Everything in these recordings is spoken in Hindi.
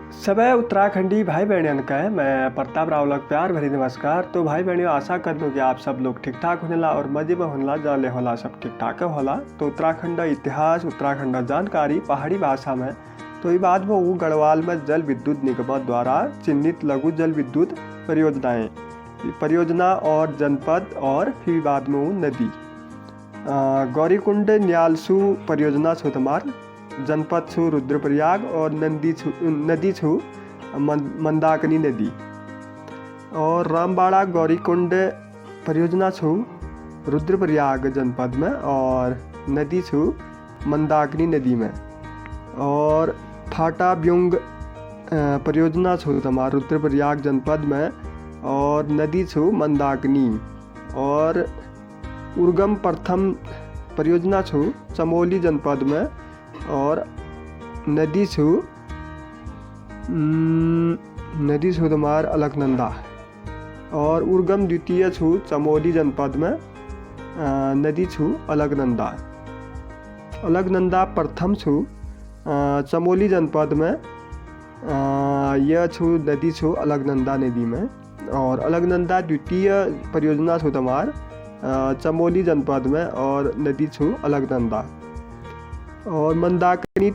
सबै उत्तराखंडी भाई बहन का है। मैं प्रताप राव लग प्यार भरी नमस्कार। तो भाई बहनियों, आशा कर दो कि आप सब लोग ठीक ठाक होनेला और मजे में होनेला, जाने होला सब ठीक ठाक होला। तो उत्तराखंड इतिहास, उत्तराखंड जानकारी पहाड़ी भाषा में तो ये बात वो गढ़वाल में जल विद्युत निगम द्वारा चिन्हित लघु जल विद्युत परियोजनाएं, परियोजना और जनपद और फिर बाद में वो नदी गौरीकुंड न्यालसू परियोजना छोतमार, जनपद छु रुद्रप्रयाग और नदी छु मंदाकिनी नदी। और रामबाड़ा गौरीकुंड परियोजना छु रुद्रप्रयाग जनपद में और नदी छु मंदाकिनी नदी में। और फाटा ब्युंग परियोजना छु तमार रुद्रप्रयाग जनपद में और नदी छु मंदाकिनी। और उर्गम प्रथम परियोजना छु चमोली जनपद में और नदी छु तमार अलकनंदा। और उर्गम द्वितीय छु चमोली जनपद में, नदी छु अलकनंदा। अलकनंदा प्रथम छु चमोली जनपद में, यह छु नदी छु अलकनंदा नदी में। और अलकनंदा द्वितीय परियोजना छु तमार चमोली जनपद में और नदी छु अलकनंदा। और मंदाकिनी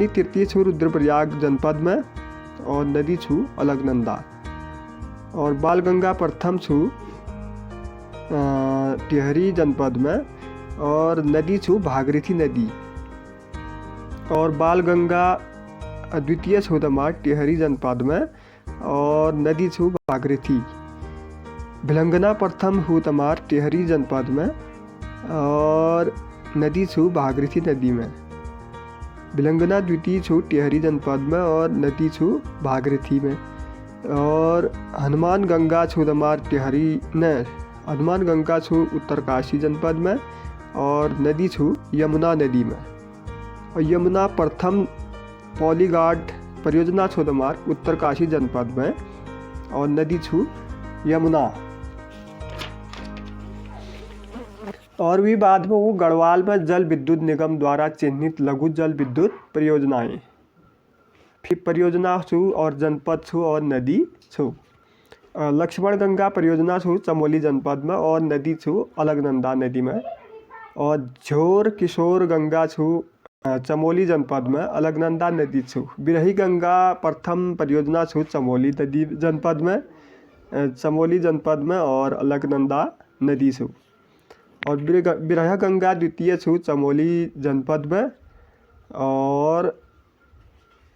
तृतीय छु रुद्रप्रयाग जनपद में और नदी छु अलकनंदा। और बालगंगा प्रथम छु टिहरी जनपद में और नदी छु भागीरथी नदी। और बालगंगा द्वितीय छु तमार टिहरी जनपद में और नदी छु भागीरथी। भिलंगना प्रथम हु तमार टिहरी जनपद में और नदी छु भागीरथी नदी में। भिलंगना द्वितीय छु टिहरी जनपद में और नदी छु भागीरथी में। और हनुमान गंगा छु तमार टिहरी ने हनुमान गंगा छु उत्तरकाशी जनपद में और नदी छु यमुना नदी में। और यमुना प्रथम पॉलीघाट परियोजना छु तमार उत्तरकाशी जनपद में और नदी छु यमुना। और भी बाद में वो गढ़वाल में जल विद्युत निगम द्वारा चिन्हित लघु जल विद्युत परियोजनाएं, फिर परियोजना छु और जनपद छु और नदी छु। लक्ष्मण गंगा परियोजना छु चमोली जनपद में और नदी छु अलकनंदा नदी में। और झोर किशोर गंगा छु चमोली जनपद में, अलकनंदा नदी छु। बिरही गंगा प्रथम परियोजना छु चमोली नदी जनपद में, चमोली जनपद में और अलकनंदा नदी छु। और बिरहा गंगा द्वितीय छु चमोली जनपद में और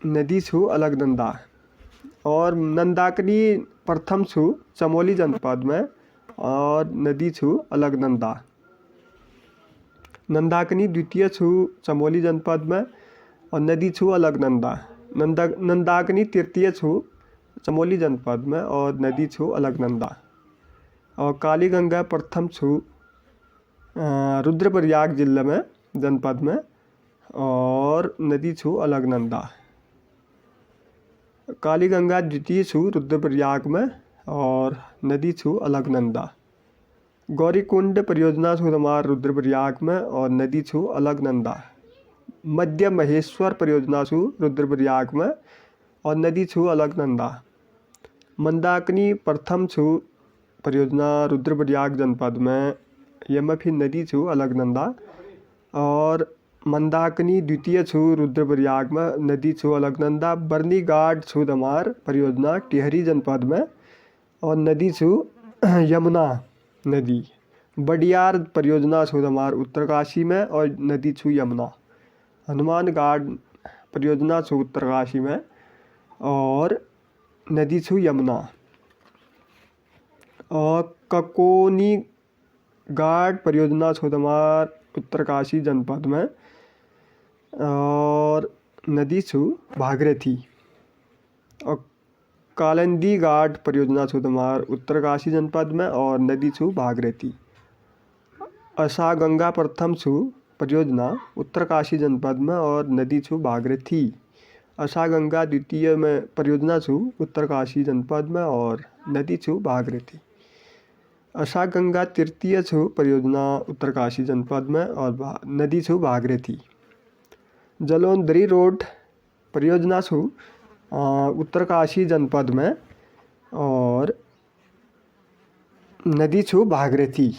नदी छु अलकनंदा। और नंदाकिनी प्रथम छु चमोली जनपद में और नदी छु अलकनंदा। नंदाकिनी द्वितीय छु चमोली जनपद में और नदी छु अलकनंदा। नंदाकिनी तृतीय छु चमोली जनपद में और नदी छु अलकनंदा। और काली गंगा प्रथम छु रुद्रप्रयाग जिले में जनपद में और नदी छु अलकनंदा। काली गंगा द्वितीय छु रुद्रप्रयाग में और नदी छु अलकनंदा। गौरीकुंड परियोजना छु तमार रुद्रप्रयाग में और नदी छु अलकनंदा। मध्य महेश्वर परियोजना छु रुद्रप्रयाग में और नदी छु अलकनंदा। मंदाकिनी प्रथम छु परियोजना रुद्रप्रयाग जनपद में, यह फिर नदी छु अलकनंदा। और मंदाकिनी द्वितीय छु रुद्रप्रयाग में, नदी छु अलकनंदा। बरनी घाट छु तमार परियोजना टिहरी जनपद में और नदी छु यमुना नदी। बडियार परियोजना छु तमार उत्तरकाशी में और नदी छु यमुना। हनुमान घाट परियोजना छु उत्तरकाशी में और नदी छु यमुना। और ककोनी घाट परियोजना छु तमार उत्तरकाशी जनपद में और नदी छु भागीरथी। और कालिंदी घाट परियोजना छु तमार उत्तरकाशी जनपद में और नदी छु भागीरथी। असा गंगा प्रथम छु परियोजना उत्तरकाशी जनपद में और नदी छु भागीरथी। असा गंगा द्वितीय में परियोजना छु उत्तरकाशी जनपद में और नदी छु भागीरथी। असा गंगा तृतीय छु परियोजना उत्तरकाशी जनपद में और नदी छु भागीरथी। जलोंधरी रोड परियोजना छू उत्तरकाशी जनपद में। और नदी छू भागीरथी।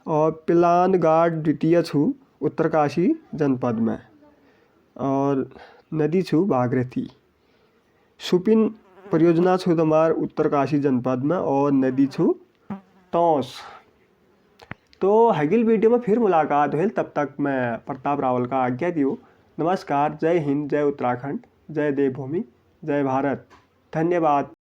और पिलान घाट द्वितीय छू उत्तरकाशी जनपद में और नदी छू भागीरथी। सुपिन परियोजना छू तुम्हार उत्तरकाशी जनपद में और नदी छू तौंस। तो अगली वीडियो में फिर मुलाकात होल, तब तक मैं प्रताप रावल का आज्ञा दियो। नमस्कार, जय हिंद, जय उत्तराखंड, जय देवभूमि, जय भारत, धन्यवाद।